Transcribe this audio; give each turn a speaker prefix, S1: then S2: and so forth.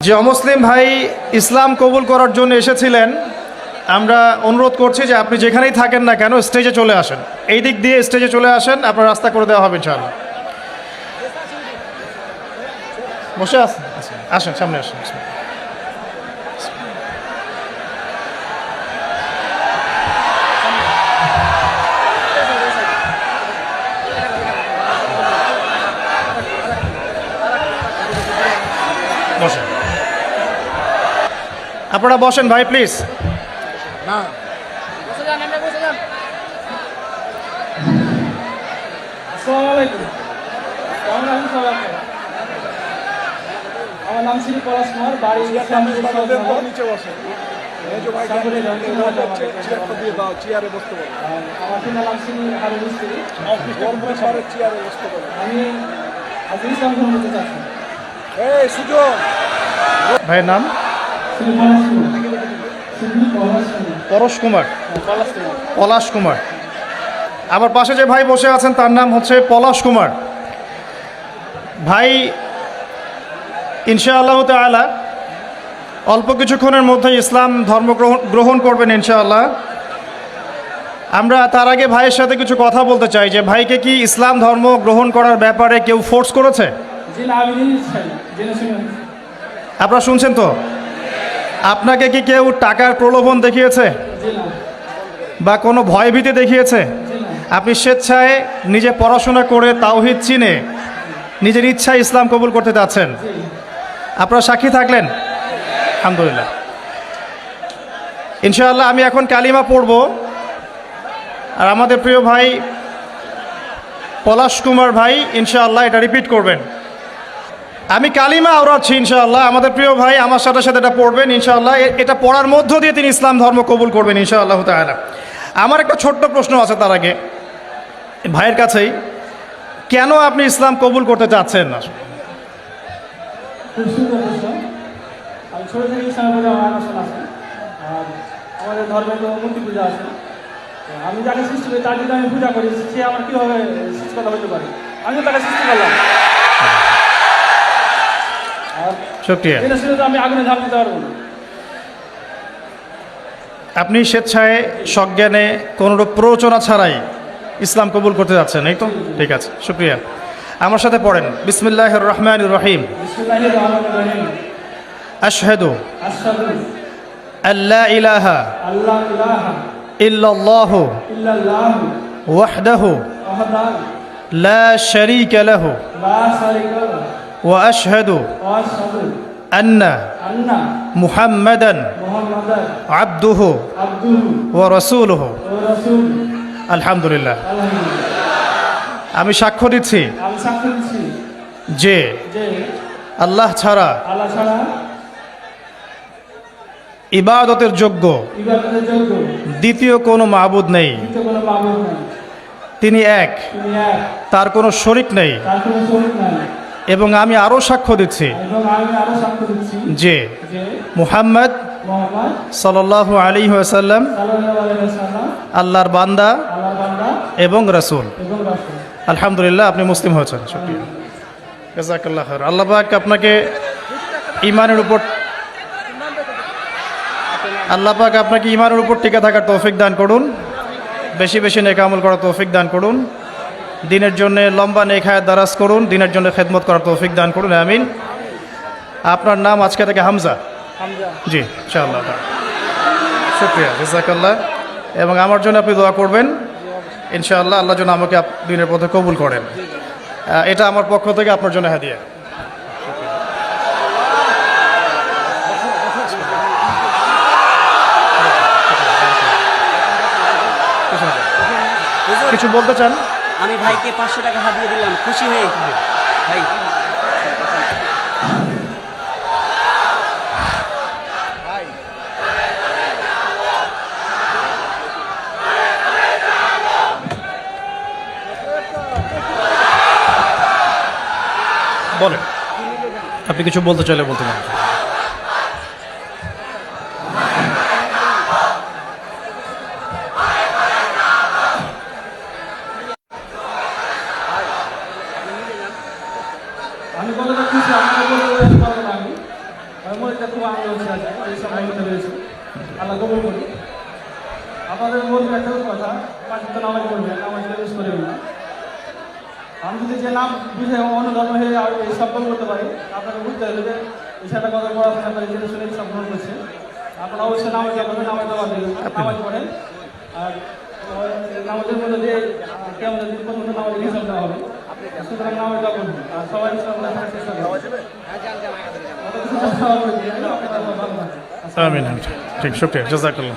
S1: যে অমুসলিম ভাই ইসলাম কবুল করার জন্য এসেছিলেন, আমরা অনুরোধ করছি যে আপনি যেখানেই থাকেন না কেন স্টেজে চলে আসেন। এই দিক দিয়ে স্টেজে চলে আসেন, আপনার রাস্তা করে দেওয়া হবে ইনশাআল্লাহ। বসে আসেন, আসেন সামনে আসেন। বসেন, আপনারা বসেন ভাই প্লিজ।
S2: আমার নাম শ্রী পলাশ কুমার, বাড়ি আমার পিতার নাম শ্রী হারুন মিস্ত্রি। আমি আজ ইসলাম গ্রহণ করতে চাচ্ছি।
S1: ভাইয়ের নাম
S2: শ্রী পলাশ কুমার।
S1: পরশ কুমার,
S2: পলাশ কুমার।
S1: পলাশ কুমার। আমার পাশে যে ভাই বসে আছেন তার নাম হচ্ছে পলাশ কুমার। ভাই ইনশাআল্লাহ তাআলা অল্প কিছুক্ষণের মধ্যে ইসলাম ধর্ম গ্রহণ করবেন ইনশাআল্লাহ। আমরা তার আগে ভাইয়ের সাথে কিছু কথা বলতে চাই যে ভাইকে কি ইসলাম ধর্ম গ্রহণ করার ব্যাপারে কেউ ফোর্স করেছে?
S2: জি না, আমি জেনে শুনে।
S1: আপনারা শুনছেন তো? আপনাকে কি কেউ টাকার প্রলোভন দেখিয়েছে
S2: জি না।
S1: বা কোনো ভয়ভীতি দেখিয়েছে?
S2: জি না।
S1: আপনি স্বেচ্ছায় নিজে পড়াশোনা করে তাওহীদ চিনে নিজের ইচ্ছায় ইসলাম কবুল করতে যাচ্ছেন।
S2: জি।
S1: আপনারা সাক্ষী থাকলেন? আলহামদুলিল্লাহ। ইনশাআল্লাহ আমি এখন কালিমা পড়ব, আর আমাদের প্রিয় ভাই পলাশ কুমার ভাই ইনশাআল্লাহ এটা রিপিট করবেন। আমি কালিমা আওড়াচ্ছি ইনশাআল্লাহ, আমাদের প্রিয় ভাই আমার সাথে সাথে এটা পড়বেন ইনশাআল্লাহ। এটা পড়ার মধ্য দিয়ে তিনি ইসলাম ধর্ম কবুল করবেন ইনশাআল্লাহ তাআলা। আমার একটা ছোট্ট প্রশ্ন আছে তার আগে ভাইয়ের কাছেই, কেন আপনি ইসলাম কবুল করতে চাচ্ছেন না?
S2: খুব সুন্দর প্রশ্ন। আমি ছোটো থেকে ইসলামের প্রতি আমার আকর্ষণ আছে। আর আমাদের ধর্মে তো মূর্তি পূজা আছে। তো আমি যাকে সৃষ্টি করি তার যদি আমি পূজা করি, সে আমার কীভাবে সৃষ্টিকর্তা হতে পারে? আমি তো তাকে সৃষ্টি করলাম। আর
S1: শুকরিয়া।
S2: জেনে শুনে তো আমি আগুনে ঝাঁপ দিতে পারবো না।
S1: আপনি স্বেচ্ছায় সজ্ঞানে কোনোরূপ প্ররোচনা ছাড়াই ইসলাম কবুল করতে যাচ্ছেন, এই তো? ঠিক আছে, শুকরিয়া। আমার সাথে পড়েন, বিসমিল্লাহির রহমানির রহিম।
S2: বিসমিল্লাহির রহমানির রহিম।
S1: আশহাদু
S2: আশহাদু
S1: আল্লা ইলাহা
S2: আল্লা ইলাহা
S1: ইল্লাল্লাহু
S2: ইল্লাল্লাহু
S1: ওয়াহদাহু
S2: ওয়াহদাহু
S1: লা শারীকা লাহু
S2: লা শারীকা লাহু
S1: ওয়া আশহাদু
S2: ওয়া আশহাদু
S1: আন্না
S2: আন্না
S1: মুহাম্মাদান
S2: মুহাম্মাদান
S1: আবদুহু
S2: আবদুহু
S1: ওয়া রাসূলুহু।
S2: ওয়া রাসূলুহু।
S1: আলহামদুলিল্লাহ।
S2: আলহামদুলিল্লাহ।
S1: আমি সাক্ষ্য দিচ্ছি
S2: আমি সাক্ষ্য দিচ্ছি
S1: যে
S2: যে
S1: আল্লাহ ছাড়া
S2: আল্লাহ ছাড়া
S1: ইবাদতের যোগ্য
S2: ইবাদতের যোগ্য
S1: দ্বিতীয় কোনো মাবুদ নেই।
S2: দ্বিতীয় কোনো মাবুদ নাই।
S1: তিনি এক,
S2: তিনি এক,
S1: তার কোনো শরিক নেই।
S2: তার কোনো শরীক নাই।
S1: এবং আমি আরও সাক্ষ্য দিচ্ছি
S2: এবং আমি আরো সাক্ষ্য দিচ্ছি
S1: যে
S2: যে
S1: মুহাম্মদ
S2: মুহাম্মদ
S1: সাল্লাল্লাহু আলাইহি ওয়াসাল্লাম
S2: সাল্লাল্লাহু আলাইহি ওয়াসাল্লাম
S1: আল্লাহর বান্দা
S2: আল্লাহর বান্দা
S1: এবং রাসূল।
S2: এবং রাসূল।
S1: আলহামদুলিল্লাহ, আপনি মুসলিম হয়েছেন। শুকরিয়া, জাযাকাল্লাহ খায়র। আল্লাহ পাক আপনাকে ঈমানের উপর ঈমানের উপর টিকে থাকার তৌফিক দান করুন, বেশি বেশি নেক আমল করার তৌফিক দান করুন, দিনের জন্য লম্বা নেক হায়াত দারাজ করুন, দিনের জন্য খেদমত করার তৌফিক দান করুন, আমিন। আপনার নাম আজকে থেকে হামজা?
S2: হামজা।
S1: জি, ইনশাআল্লাহ। শুকরিয়া, জাযাকাল্লাহ। এবং আমার জন্য আপনি দোয়া করবেন ইনশাআল্লাহ, আল্লাহ যেন আমাকে দিনের পথে কবুল করেন। এটা আমার পক্ষ থেকে আপনার জন্য হাদিয়া। কিছু বলতে চান?
S3: আমি ভাইকে 500 টাকা হাতিয়ে দিলাম, খুশি হয়ে ভাই।
S1: বলেন, আপনি কিছু বলতে চাইলে বলতে পারেন।
S2: আমি বলে রাখছি, আপনাকে বলতে পারবো না আমি। মনটা খুব আনন্দ হচ্ছে আজকে এই সময় হতে পেরেছি আল্লাহ কবুল করি আপনাদের বলবো একটা কথা পাঁচটা তো নামাজ পড়বেন নামাজ মিস করবেন না আমি যদি যে নাম বুঝে অন্য ধর্ম হয়ে এই সফল করতে পারি আপনাকে বুঝতে হবে যে বিষয়টা কথা পড়াশোনা করে জেনে শুনে সফল করছে আপনারা অবশ্যই নামাজ পড়বেন নামাজ দেওয়া দেবেন নামাজ পড়েন আর নামাজের মধ্যে দিয়ে কেমন প্রথম নামাজ হিসাব দেওয়া হবে সুতরাং নামাজ দেওয়া করবেন আর সবাই ইসলামটা থাকার চেষ্টা করবেন
S1: আমিন ঠিক শুক্রিয়া জাজাকাল্লাহ